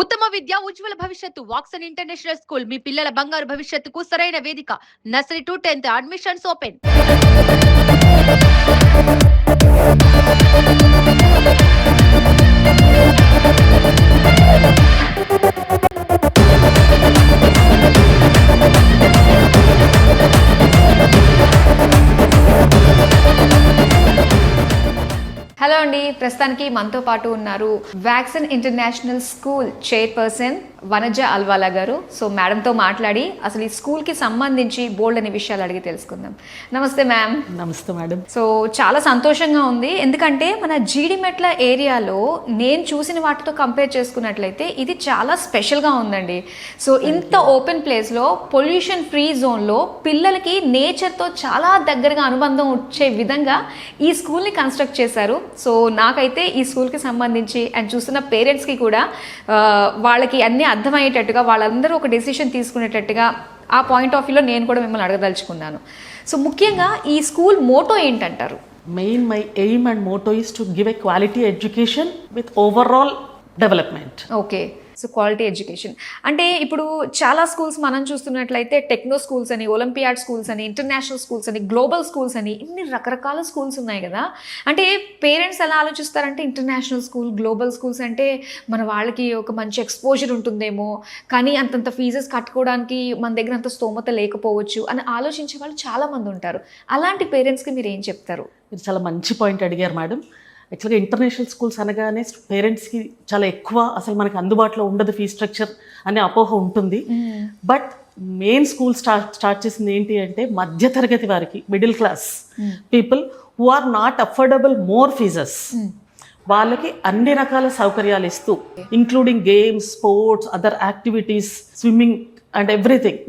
ఉత్తమ విద్య ఉజ్వల భవిష్యత్తు Woxsen international school మీ పిల్లల బంగారు భవిష్యత్తుకు సరైన వేదిక nursery to 10th admissions open. Hello అండి, ప్రస్తుతానికి మనతో పాటు ఉన్నారు vaccine international school chairperson Vanaja Alwala గారు. సో మేడంతో మాట్లాడి అసలు ఈ స్కూల్కి సంబంధించి బోల్డ్ అనే విషయాలు అడిగి తెలుసుకుందాం. నమస్తే మ్యామ్. నమస్తే మేడం. సో చాలా సంతోషంగా ఉంది, ఎందుకంటే మన జీడిమెట్ల ఏరియాలో నేను చూసిన వాటితో కంపేర్ చేసుకున్నట్లయితే ఇది చాలా స్పెషల్గా ఉందండి. సో ఇంత ఓపెన్ ప్లేస్లో పొల్యూషన్ ఫ్రీ జోన్లో పిల్లలకి నేచర్తో చాలా దగ్గరగా అనుబంధం వచ్చే విధంగా ఈ స్కూల్ని కన్స్ట్రక్ట్ చేశారు. సో నాకైతే ఈ స్కూల్కి సంబంధించి అండ్ చూస్తున్న పేరెంట్స్కి కూడా వాళ్ళకి అన్నీ అర్థమయ్యేటట్టుగా వాళ్ళందరూ ఒక డెసిషన్ తీసుకునేటట్టుగా ఆ పాయింట్ ఆఫ్ వ్యూలో నేను కూడా మిమ్మల్ని అడగదలుచుకున్నాను. సో ముఖ్యంగా ఈ స్కూల్ మోటో ఏంటంటారు? My aim and motto is to give a quality education with overall development. Okay, so quality education అంటే ఇప్పుడు చాలా స్కూల్స్ మనం చూస్తున్నట్లయితే టెక్నో స్కూల్స్ అని, ఒలింపియాడ్ స్కూల్స్ అని, ఇంటర్నేషనల్ స్కూల్స్ అని, గ్లోబల్ స్కూల్స్ అని ఇన్ని రకరకాల స్కూల్స్ ఉన్నాయి కదా. అంటే పేరెంట్స్ ఎలా ఆలోచిస్తారంటే ఇంటర్నేషనల్ స్కూల్, గ్లోబల్ స్కూల్స్ అంటే మన వాళ్ళకి ఒక మంచి ఎక్స్పోజర్ ఉంటుందేమో, కానీ అంతంత ఫీజెస్ కట్టుకోవడానికి మన దగ్గర అంత స్తోమత లేకపోవచ్చు అని ఆలోచించే వాళ్ళు చాలామంది ఉంటారు. అలాంటి పేరెంట్స్కి మీరు ఏం చెప్తారు? మీరు చాలా మంచి పాయింట్ అడిగారు మేడం. యాక్చువల్గా ఇంటర్నేషనల్ స్కూల్స్ అనగానే పేరెంట్స్కి చాలా ఎక్కువ అసలు మనకి అందుబాటులో ఉండదు ఫీ స్ట్రక్చర్ అనే అపోహ ఉంటుంది. బట్ మెయిన్ స్కూల్ స్టార్ట్ చేసింది ఏంటి అంటే మధ్యతరగతి వారికి, middle class people who are not affordable more fees, వాళ్ళకి అన్ని రకాల సౌకర్యాలు ఇస్తూ including games, sports, other activities, swimming and everything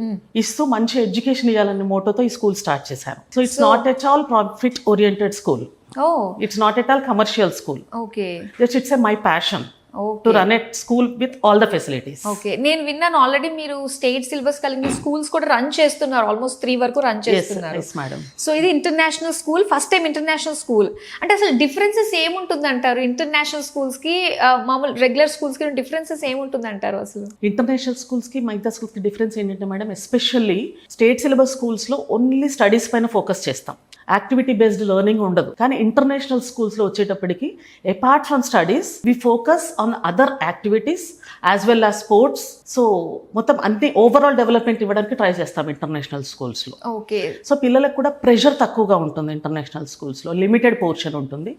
ఇస్తూ మంచి ఎడ్యుకేషన్ ఇవ్వాలనే మోటోతో ఈ స్కూల్ స్టార్ట్ చేశారు. So it's not at all profit oriented school. It's not at all commercial school. Okay. It's my passion. To run a school with all the facilities. Okay, నేను విన్నాను already మీరు state syllabus కలిగిన schools కూడా run చేస్తున్నారు, almost 3 వరకు run చేస్తున్నారు. Yes, madam. So ఇది international school, first time international school. అంటే అసలు డిఫరెన్సెస్ ఏముంటుంది అంటారు ఇంటర్నేషనల్ స్కూల్స్ కి మామూలు రెగ్యులర్ స్కూల్స్ కి? డిఫరెన్సెస్ ఏముంటుంది అంటారు అసలు? ఇంటర్నేషనల్ స్కూల్స్ కి మిగతా స్కూల్స్ కి డిఫరెన్స్ ఏంటంటే madam, especially state syllabus schools లో ఓన్లీ స్టడీస్ పైన ఫోకస్ చేస్తాం, యాక్టివిటీ బేస్డ్ లెర్నింగ్ ఉండదు. కానీ ఇంటర్నేషనల్ స్కూల్స్లో వచ్చేటప్పటికి apart from studies we focus on other activities as well as sports. So మొత్తం అన్ని ఓవరాల్ డెవలప్మెంట్ ఇవ్వడానికి ట్రై చేస్తాం ఇంటర్నేషనల్ స్కూల్స్లో. ఓకే, సో పిల్లలకు కూడా ప్రెషర్ తక్కువగా ఉంటుంది ఇంటర్నేషనల్ స్కూల్స్లో, లిమిటెడ్ పోర్షన్ ఉంటుంది.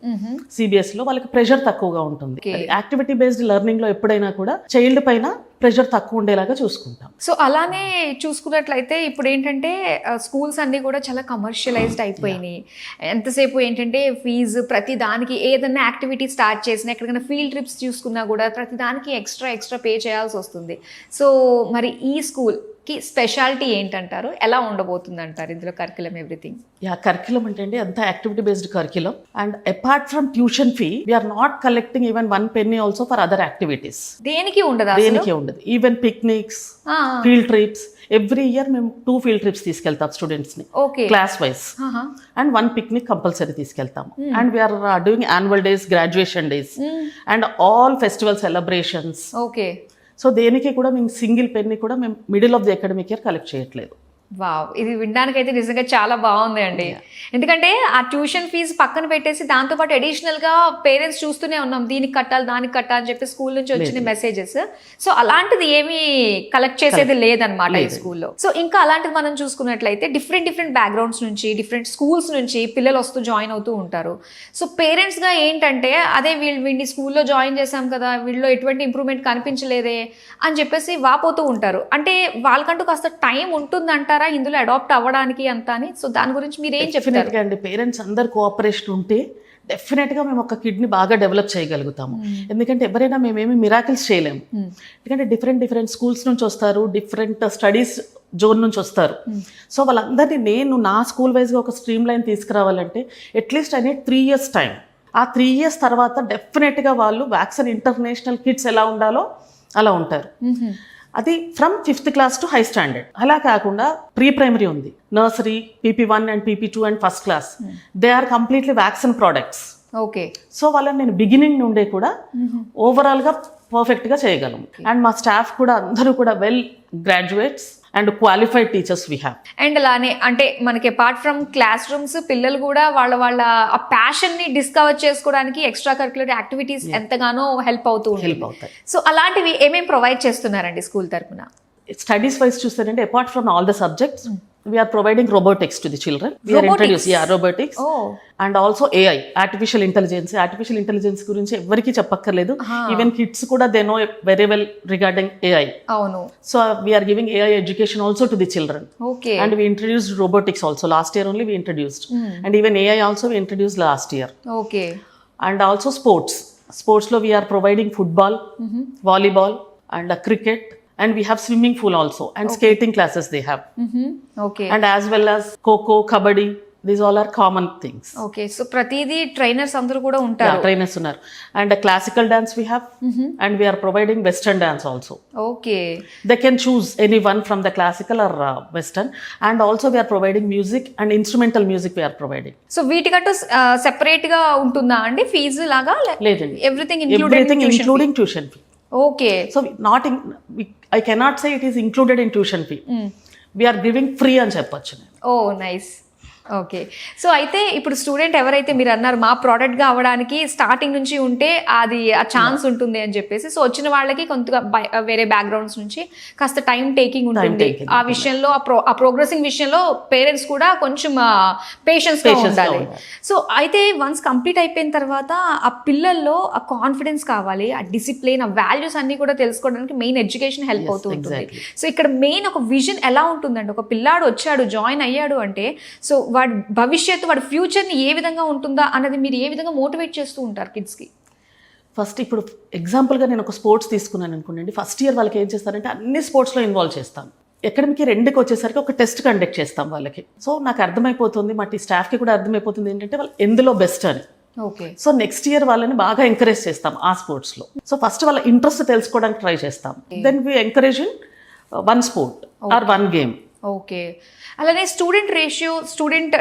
సిబిఎస్ఈలో వాళ్ళకి ప్రెషర్ తక్కువగా ఉంటుంది. యాక్టివిటీ బేస్డ్ లెర్నింగ్లో ఎప్పుడైనా కూడా చైల్డ్ పైన ప్రెషర్ తక్కువ ఉండేలాగా చూసుకుంటాం. సో అలానే చూసుకున్నట్లయితే ఇప్పుడు ఏంటంటే స్కూల్స్ అన్నీ కూడా చాలా కమర్షియలైజ్డ్ అయిపోయినాయి. ఎంతసేపు ఏంటంటే ఫీజు, ప్రతి దానికి ఏదైనా యాక్టివిటీ స్టార్ట్ చేసినా, ఎక్కడికైనా ఫీల్డ్ ట్రిప్స్ చూసుకున్నా కూడా ప్రతి దానికి ఎక్స్ట్రా పే చేయాల్సి వస్తుంది. సో మరి ఈ స్కూల్కి స్పెషాలిటీ ఏంటంటారు? ఎలా ఉండబోతుంది అంటారు ఇందులో కరికులం ఎవ్రీథింగ్? కరికులం అంటే అంతా activity based curriculum. And apart from tuition fee we are not collecting even 1 penny also for other activities. దేనికి ఉండదు? దేనికి ఉండదు. Even picnics, field trips, every year మేము 2 ఫీల్డ్ ట్రిప్స్ తీసుకెళ్తాం స్టూడెంట్స్ ని, class wise, and 1 picnic compulsory తీసుకెళ్తాము. And we are doing annual days, graduation days, and all festival celebrations. Okay, so దేనికి కూడా మేము సింగిల్ పెన్ని కూడా మేము middle of the academic year collect చేయట్లేదు. వావ్, ఇది వినడానికైతే నిజంగా చాలా బాగుంది అండి. ఎందుకంటే ఆ ట్యూషన్ ఫీజు పక్కన పెట్టేసి దాంతోపాటు అడిషనల్గా పేరెంట్స్ చూస్తూనే ఉన్నాం, దీనికి కట్టాలి, దానికి కట్టాలి అని చెప్పి స్కూల్ నుంచి వచ్చిన మెసేజెస్. సో అలాంటిది ఏమీ కలెక్ట్ చేసేది లేదనమాట ఈ స్కూల్లో. సో ఇంకా అలాంటిది మనం చూసుకున్నట్లయితే డిఫరెంట్ బ్యాక్గ్రౌండ్స్ నుంచి, డిఫరెంట్ స్కూల్స్ నుంచి పిల్లలు వస్తూ జాయిన్ అవుతూ ఉంటారు. సో పేరెంట్స్గా ఏంటంటే అదే వీడిని స్కూల్లో జాయిన్ చేశాం కదా, వీళ్ళలో ఎటువంటి ఇంప్రూవ్మెంట్ కనిపించలేదే అని చెప్పేసి వాపోతూ ఉంటారు. అంటే వాళ్ళకంటూ కాస్త టైం ఉంటుందంటారు ఇందులో అడాప్ట్ అవ్వడానికి అంతా అని. సో దాని గురించి మీరు ఏం చెప్తారు? అండి, పేరెంట్స్ అందరు కోఆపరేషన్ ఉంటే డెఫినెట్గా మేము ఒక కిడ్ని బాగా డెవలప్ చేయగలుగుతాము. ఎందుకంటే ఎవరైనా మేమేమి మిరాకిల్స్ చేయలేము. ఎందుకంటే డిఫరెంట్ స్కూల్స్ నుంచి వస్తారు, డిఫరెంట్ స్టడీస్ జోన్ నుంచి వస్తారు. సో వాళ్ళందరినీ నేను నా స్కూల్ వైజ్గా ఒక స్ట్రీమ్ లైన్ తీసుకురావాలంటే at least I need 3 years time. ఆ 3 years తర్వాత డెఫినెట్గా వాళ్ళు వ్యాక్సిన్ ఇంటర్నేషనల్ కిడ్స్ ఎలా ఉండాలో అలా ఉంటారు. అది from 5th class to high standard. అలా కాకుండా ప్రీ ప్రైమరీ ఉంది, nursery, PP1 and PP2 and first class, they are completely vaccine products. Okay, so వాళ్ళని నేను బిగినింగ్ నుండే కూడా ఓవరాల్గా పర్ఫెక్ట్గా చేయగలం. అండ్ మా స్టాఫ్ కూడా అందరూ కూడా well graduates and qualified teachers we have. And అలానే అంటే మనకి అపార్ట్ ఫ్రమ్ క్లాస్ రూమ్స్ పిల్లలు కూడా వాళ్ళ ఆ ప్యాషన్ ని డిస్కవర్ చేసుకోవడానికి ఎక్స్ట్రా కరిక్యులర్ యాక్టివిటీస్ ఎంతగానో హెల్ప్ అవుతాయి. సో అలాంటివి ఏమేమి ప్రొవైడ్ చేస్తున్నారండి స్కూల్ తరఫున? స్టడీస్ వైజ్ చూస్తారంటే apart from all the subjects we are providing robotics to the children. We are introducing robotics. And also AI, artificial intelligence గురించి ఎవరికి చెప్పక్కర్లేదు. ఈవెన్ కిడ్స్ కూడా they know very well regarding AI. అవును. So we are giving AI education also to the children. Okay. And we introduced robotics also. Last year only we introduced. And even AI also we introduced last year. Okay. And also sports lo we are providing football, volleyball and cricket. And we have swimming pool also and skating classes they have. Okay. And as well as kho-kho, kabaddi, these all are common things. Okay, so pratidi trainers అందరూ కూడా ఉంటారు. Yeah, trainers uన్నారు. And classical dance we have, and we are providing western dance also. Okay. They can choose any one from the classical or western. And also we are providing music and instrumental music we are providing. So వీటికంటూ separate గా ఉంటుందా అండి fee లాగా? లేదండి, everything including tuition fee. Okay. So I cannot say it is included in tuition fee. We are giving free అని చెప్పొచ్చు. Oh, nice. Okay. So అయితే ఇప్పుడు స్టూడెంట్ ఎవరైతే మీరు అన్నారు మా ప్రోడక్ట్గా అవ్వడానికి స్టార్టింగ్ నుంచి ఉంటే అది ఆ ఛాన్స్ ఉంటుంది అని చెప్పేసి, సో వచ్చిన వాళ్ళకి కొంతగా వేరే బ్యాక్గ్రౌండ్స్ నుంచి కాస్త టైం టేకింగ్ ఉంటుంది ఆ విషయంలో, ఆ ప్రోగ్రెసింగ్ విషయంలో పేరెంట్స్ కూడా కొంచెం పేషెన్స్గా ఉండాలి. సో అయితే వన్స్ కంప్లీట్ అయిపోయిన తర్వాత ఆ పిల్లల్లో ఆ కాన్ఫిడెన్స్ కావాలి, ఆ డిసిప్లిన్, ఆ వాల్యూస్ అన్ని కూడా తెలుసుకోవడానికి మెయిన్ ఎడ్యుకేషన్ హెల్ప్ అవుతూ ఉంటుంది. సో ఇక్కడ మెయిన్ ఒక విజన్ ఎలా ఉంటుందండి? ఒక పిల్లాడు వచ్చాడు, జాయిన్ అయ్యాడు అంటే సో వాడి భవిష్యత్తు, వాడి ఫ్యూచర్ని ఏ విధంగా ఉంటుందా అన్నది మీరు ఏ విధంగా మోటివేట్ చేస్తూ ఉంటారు కిడ్స్కి? ఫస్ట్ ఇప్పుడు ఎగ్జాంపుల్గా నేను ఒక స్పోర్ట్స్ తీసుకున్నాను అనుకోండి. ఫస్ట్ ఇయర్ వాళ్ళకి ఏం చేస్తారంటే అన్ని స్పోర్ట్స్లో ఇన్వాల్వ్ చేస్తాం. అకాడమీకి 2కి వచ్చేసరికి ఒక టెస్ట్ కండక్ట్ చేస్తాం వాళ్ళకి. సో నాకు అర్థమైపోతుంది, మా స్టాఫ్కి కూడా అర్థమైపోతుంది ఏంటంటే వాళ్ళు ఎందులో బెస్ట్ అని. ఓకే. సో నెక్స్ట్ ఇయర్ వాళ్ళని బాగా ఎంకరేజ్ చేస్తాం ఆ స్పోర్ట్స్లో. సో ఫస్ట్ వాళ్ళ ఇంట్రెస్ట్ తెలుసుకోవడానికి ట్రై చేస్తాం. Then we encourage in one sport or one game. Okay. అలానే స్టూడెంట్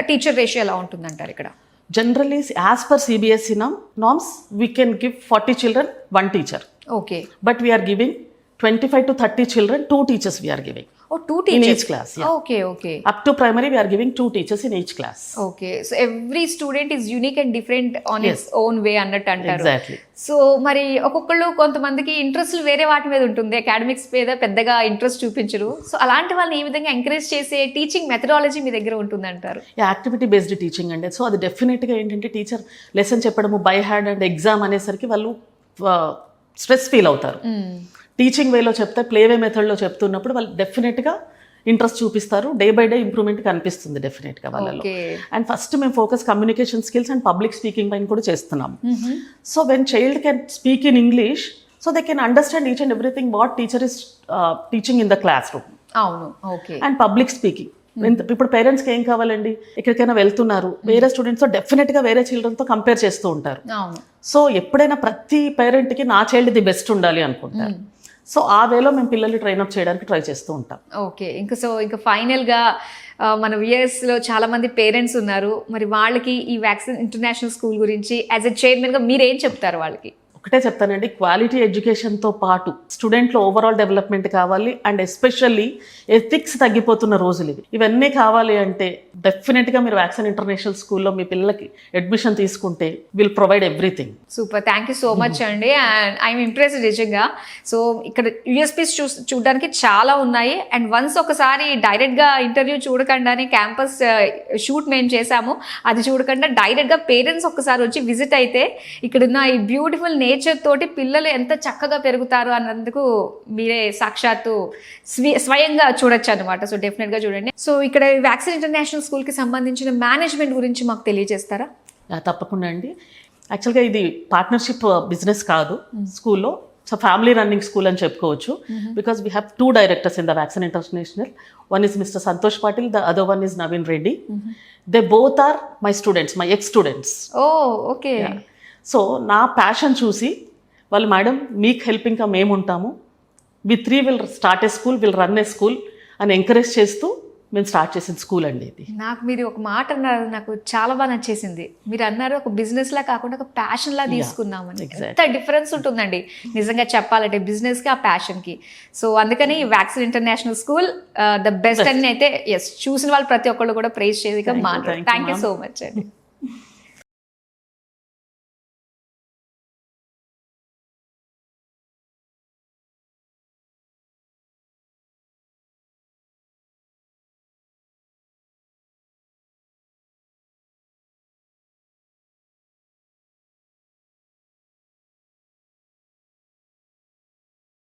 టీచర్ రేషియో ఎలా ఉంటుందంటారు ఇక్కడ? Generally, as per CBSE norms, we can give 40 children, 1 teacher. Okay. But we are giving 25 to 30 children, 2 teachers we are giving. Oh, 2 teachers? In each class, yeah. Okay. Up to primary, we are giving 2 teachers in each class. Okay. So every student is unique and different on its own way అన్నట్టు అంటారు. Exactly. So మరి ఒక్కొక్కళ్ళు కొంతమందికి interest వేరే వాటి మీద ఉంటుంది, academics మీద పెద్దగా ఇంట్రెస్ట్ చూపించరు. సో అలాంటి వాళ్ళని ఈ విధంగా ఎంకరేజ్ చేసే టీచింగ్ మెథడాలజీ మీ దగ్గర ఉంటుందంటారు? యాక్టివిటీ బేస్డ్ టీచింగ్ అండి. సో అది డెఫినెట్గా ఏంటంటే టీచర్ లెసన్ చెప్పడము బై హ్యాండ్ అండ్ ఎగ్జామ్ అనేసరికి వాళ్ళు స్ట్రెస్ ఫీల్ అవుతారు. టీచింగ్ వేలో చెప్తే, ప్లేవే మెథడ్లో చెప్తున్నప్పుడు వాళ్ళు డెఫినెట్గా ఇంట్రెస్ట్ చూపిస్తారు. డే బై డే ఇంప్రూవ్మెంట్ కనిపిస్తుంది డెఫినెట్గా వాళ్ళలో. అండ్ ఫస్ట్ మేము focus communication skills and public speaking పైన కూడా చేస్తున్నాం. So when child can speak in English, so they can understand each and everything what teacher is teaching in the class room. అవును. Okay. And public speaking. ఇప్పుడు పేరెంట్స్కి ఏం కావాలండి, ఎక్కడికైనా వెళ్తున్నారు, వేరే స్టూడెంట్స్తో డెఫినెట్గా వేరే చిల్డ్రన్తో కంపేర్ చేస్తూ ఉంటారు. సో ఎప్పుడైనా ప్రతి పేరెంట్కి నా చైల్డ్ ది బెస్ట్ ఉండాలి అనుకుంటారు. సో ఆ వేలో మేము పిల్లల్ని ట్రైన్అప్ చేయడానికి ట్రై చేస్తూ ఉంటాం. ఓకే. ఇంకా ఫైనల్గా మన విఎస్లో చాలా మంది పేరెంట్స్ ఉన్నారు, మరి వాళ్ళకి ఈ వ్యాక్సిన్ ఇంటర్నేషనల్ స్కూల్ గురించి యాజ్ ఎ చైర్మన్గా మీరు ఏం చెప్తారు వాళ్ళకి? ఒకటే చెప్తానండి, క్వాలిటీ ఎడ్యుకేషన్తో పాటు స్టూడెంట్లో ఓవరాల్ డెవలప్మెంట్ కావాలి. అండ్ ఎస్పెషల్లీ ఎథిక్స్ తగ్గిపోతున్న రోజులు ఇవన్నీ కావాలి అంటే డెఫినెట్గా మీరు వ్యాక్సిన్ ఇంటర్నేషనల్ స్కూల్లో మీ పిల్లలకి అడ్మిషన్ తీసుకుంటే will provide everything. Super, thank you so much అండి. అండ్ ఐఎమ్ ఇంప్రెస్డ్ నిజంగా. సో ఇక్కడ యూఎస్పీస్ చూడడానికి చాలా ఉన్నాయి. అండ్ వన్స్ ఒకసారి డైరెక్ట్గా ఇంటర్వ్యూ చూడకుండానే క్యాంపస్ షూట్ మేము చేసాము, అది చూడకుండా డైరెక్ట్గా పేరెంట్స్ ఒకసారి వచ్చి విజిట్ అయితే ఇక్కడున్న ఈ బ్యూటిఫుల్ నేచర్ తోటి పిల్లలు ఎంత చక్కగా పెరుగుతారు అన్నందుకు మీరే సాక్షాత్తు స్వయంగా చూడొచ్చు అనమాట. సో డెఫినెట్గా చూడండి. సో ఇక్కడ వ్యాక్సిన్ ఇంటర్నేషనల్ స్కూల్కి సంబంధించిన మేనేజ్మెంట్ గురించి మాకు తెలియజేస్తారా? తప్పకుండా అండి. యాక్చువల్గా ఇది పార్ట్నర్షిప్ బిజినెస్ కాదు స్కూల్లో. సో ఫ్యామిలీ రన్నింగ్ స్కూల్ అని చెప్పుకోవచ్చు. Because we have 2 directors in the vaccine international. One is mister Santosh Patil, the other one is Naveen Reddy. They both are my students, my ex students. Oh, okay. So నా passion చూసి వాళ్ళు, madam మీకు హెల్పింగ్గా మేము ఉంటాము, we 3 will start a school, will run a school అని encourage చేస్తూ మేము స్టార్ట్ చేసిన స్కూల్ అండి ఇది. నాకు మీరు ఒక మాట అన్నారు, నాకు చాలా బాగా నచ్చేసింది. మీరు అన్నారు ఒక బిజినెస్ లా కాకుండా ఒక ప్యాషన్ లా తీసుకున్నామని. ఎంత డిఫరెన్స్ ఉంటుందండి నిజంగా చెప్పాలంటే బిజినెస్ కి ఆ ప్యాషన్ కి. సో అందుకని vaccine international school the best అని అయితే ఎస్ చూసిన వాళ్ళు ప్రతి ఒక్కళ్ళు కూడా ప్రైజ్ చేసి మాట్లాడారు. థ్యాంక్ యూ సో మచ్ అండి.